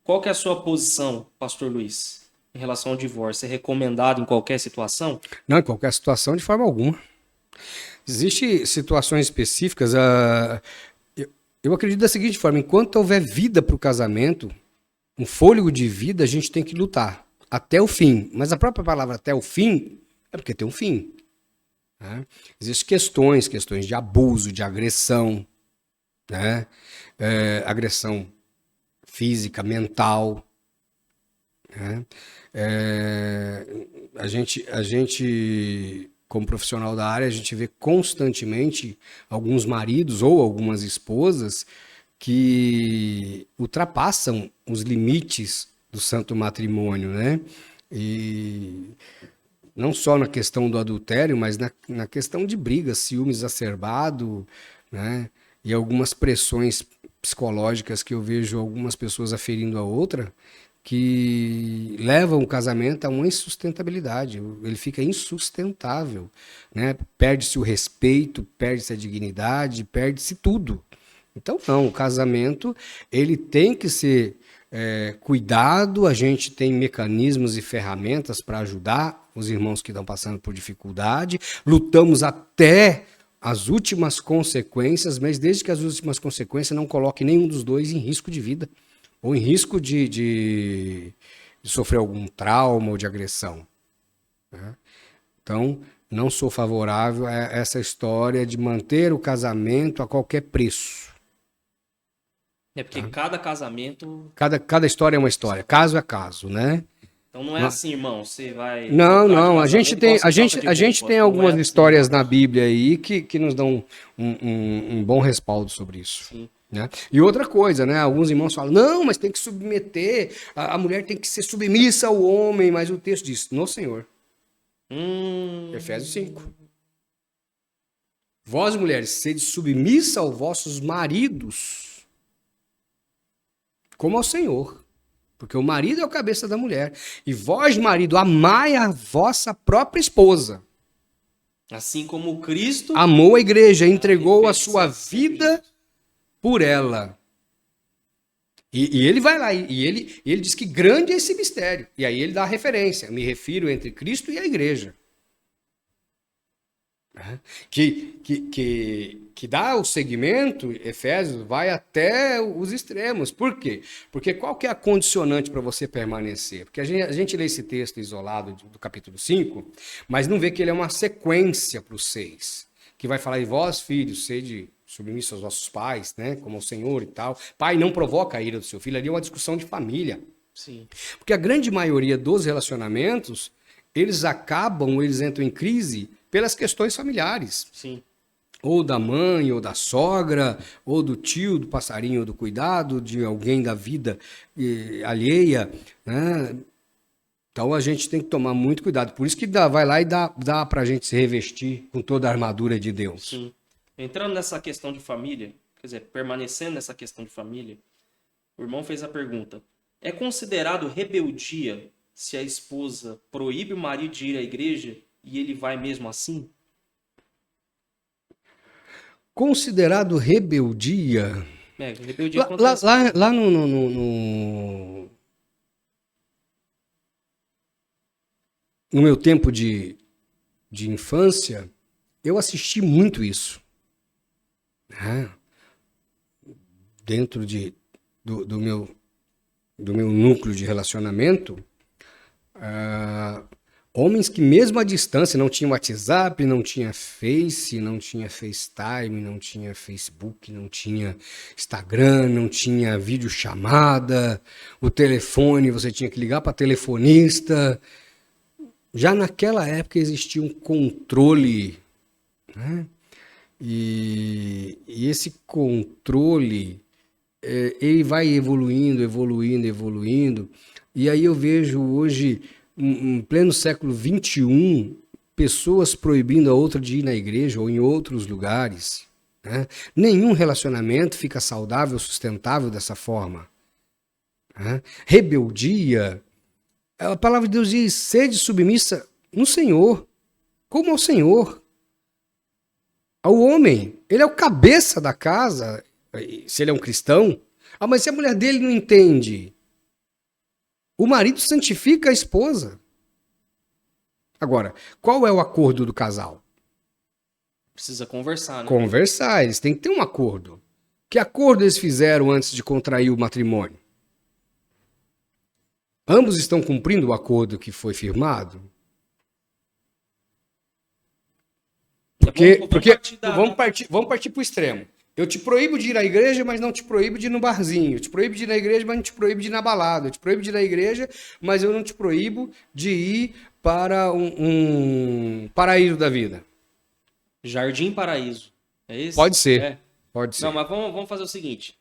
Qual que é a sua posição, Pastor Luiz, em relação ao divórcio? É recomendado em qualquer situação? Não, em qualquer situação, de forma alguma. Existem situações específicas. Eu acredito da seguinte forma: enquanto houver vida para o casamento, um fôlego de vida, a gente tem que lutar até o fim. Mas a própria palavra até o fim é porque tem um fim. Né? Existem questões de abuso, de agressão, né? Agressão física, mental. Né? Como profissional da área, a gente vê constantemente alguns maridos ou algumas esposas que ultrapassam os limites do santo matrimônio, né? E não só na questão do adultério, mas na questão de briga, ciúme exacerbado, né? E algumas pressões psicológicas que eu vejo algumas pessoas aferindo a outra, que levam o casamento a uma insustentabilidade. Ele fica insustentável, né? Perde-se o respeito, perde-se a dignidade, perde-se tudo. Então, não, o casamento ele tem que ser cuidado, a gente tem mecanismos e ferramentas para ajudar os irmãos que estão passando por dificuldade, lutamos até as últimas consequências, mas desde que as últimas consequências não coloquem nenhum dos dois em risco de vida, ou em risco de sofrer algum trauma ou de agressão. Né? Então, não sou favorável a essa história de manter o casamento a qualquer preço. É porque cada casamento. Cada história é uma história, caso é caso, né? Então não é assim, irmão. Você vai Não, trocar de não. casamento igual você troca de A gente roupa. tem Não é algumas assim. histórias na Bíblia aí que nos dão um bom respaldo sobre isso. Sim. Né? E outra coisa, né? Alguns irmãos falam, não, mas tem que submeter, a mulher tem que ser submissa ao homem, mas o texto diz, no Senhor. Efésios 5. Vós, mulheres, sede submissa aos vossos maridos, como ao Senhor. Porque o marido é o cabeça da mulher. E vós, marido, amai a vossa própria esposa. Assim como Cristo Amou a igreja, entregou a fez sua vida por ela. E ele vai lá, ele diz que grande é esse mistério. E aí ele dá a referência. Me refiro entre Cristo e a igreja. Que dá o segmento, Efésios, vai até os extremos. Por quê? Porque qual que é a condicionante para você permanecer? Porque a gente lê esse texto isolado do capítulo 5, mas não vê que ele é uma sequência para os 6, que vai falar, e vós, filhos, sede submissos aos vossos pais, né, como o Senhor e tal. Pai, não provoca a ira do seu filho. Ali é uma discussão de família. Sim. Porque a grande maioria dos relacionamentos, eles entram em crise pelas questões familiares. Sim. Ou da mãe, ou da sogra, ou do tio, do passarinho, do cuidado, de alguém da vida alheia, né? Então a gente tem que tomar muito cuidado. Por isso que vai lá e dá para a gente se revestir com toda a armadura de Deus. Sim. Entrando nessa questão de família, quer dizer, permanecendo nessa questão de família, o irmão fez a pergunta: é considerado rebeldia se a esposa proíbe o marido de ir à igreja e ele vai mesmo assim? Considerado rebeldia. Rebeldia acontece. Lá no meu tempo de infância, eu assisti muito isso. Né? Dentro do meu núcleo de relacionamento, homens que mesmo à distância não tinham WhatsApp, não tinha Face, não tinha FaceTime, não tinha Facebook, não tinha Instagram, não tinha videochamada, o telefone você tinha que ligar para telefonista. Já naquela época existia um controle, né? E esse controle, ele vai evoluindo. E aí eu vejo hoje, em pleno século XXI, pessoas proibindo a outra de ir na igreja ou em outros lugares. Né? Nenhum relacionamento fica saudável, sustentável dessa forma. Né? Rebeldia, a palavra de Deus diz, sede submissa no Senhor, como ao Senhor. Ao homem, ele é o cabeça da casa, se ele é um cristão. Ah, mas se a mulher dele não entende, O marido santifica a esposa. Agora, qual é o acordo do casal? Precisa conversar, né? Conversar, eles têm que ter um acordo. Que acordo eles fizeram antes de contrair o matrimônio? Ambos estão cumprindo o acordo que foi firmado? Porque vamos partir para o extremo. Eu te proíbo de ir à igreja, mas não te proíbo de ir no barzinho. Eu te proíbo de ir na igreja, mas não te proíbo de ir na balada. Eu te proíbo de ir na igreja, mas eu não te proíbo de ir para um paraíso da vida. Jardim Paraíso. É esse? Pode ser. É. Pode ser. Não, mas vamos fazer o seguinte.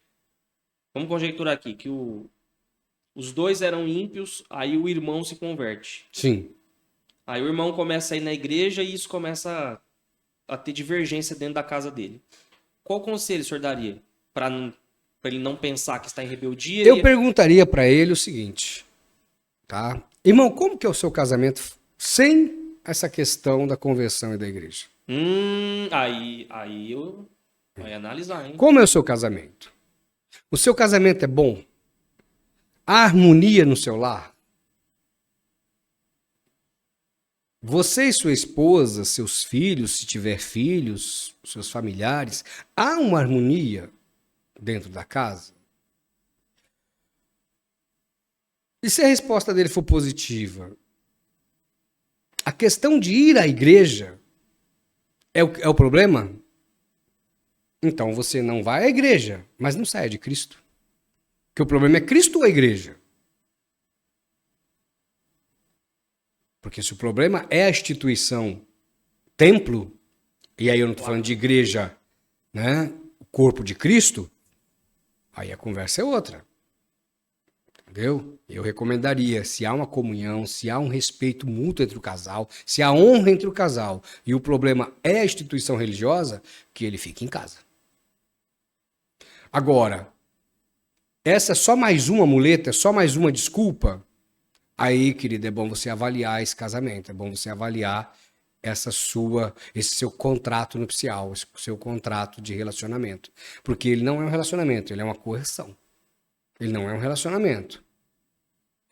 Vamos conjecturar aqui que os dois eram ímpios, aí o irmão se converte. Sim. Aí o irmão começa a ir na igreja e isso começa a ter divergência dentro da casa dele. Qual conselho o senhor daria para ele não pensar que está em rebeldia? Eu perguntaria para ele o seguinte, tá? Irmão, como que é o seu casamento sem essa questão da conversão e da igreja? Aí eu vai analisar, hein? Como é o seu casamento? O seu casamento é bom? Há harmonia no seu lar? Você e sua esposa, seus filhos, se tiver filhos, seus familiares, há uma harmonia dentro da casa? E se a resposta dele for positiva? A questão de ir à igreja é o problema? Então você não vai à igreja, mas não sai de Cristo. Porque o problema é Cristo ou a igreja? Porque se o problema é a instituição templo, e aí eu não estou falando de igreja, né, o corpo de Cristo, aí a conversa é outra. Entendeu? Eu recomendaria, se há uma comunhão, se há um respeito mútuo entre o casal, se há honra entre o casal, e o problema é a instituição religiosa, que ele fique em casa. Agora, essa é só mais uma muleta, só mais uma desculpa. Aí, querido, é bom você avaliar esse casamento, é bom você avaliar esse seu contrato nupcial, esse seu contrato de relacionamento. Porque ele não é um relacionamento, ele é uma correção. Ele não é um relacionamento.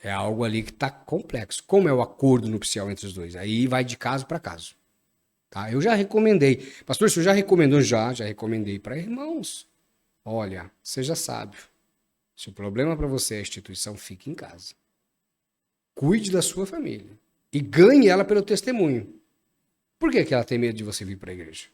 É algo ali que está complexo. Como é o acordo nupcial entre os dois? Aí vai de caso para caso. Tá? Eu já recomendei. Pastor, o senhor já recomendou? Já recomendei para irmãos. Olha, seja sábio. Se o problema para você é a instituição, fique em casa. Cuide da sua família. E ganhe ela pelo testemunho. Por que ela tem medo de você vir para a igreja?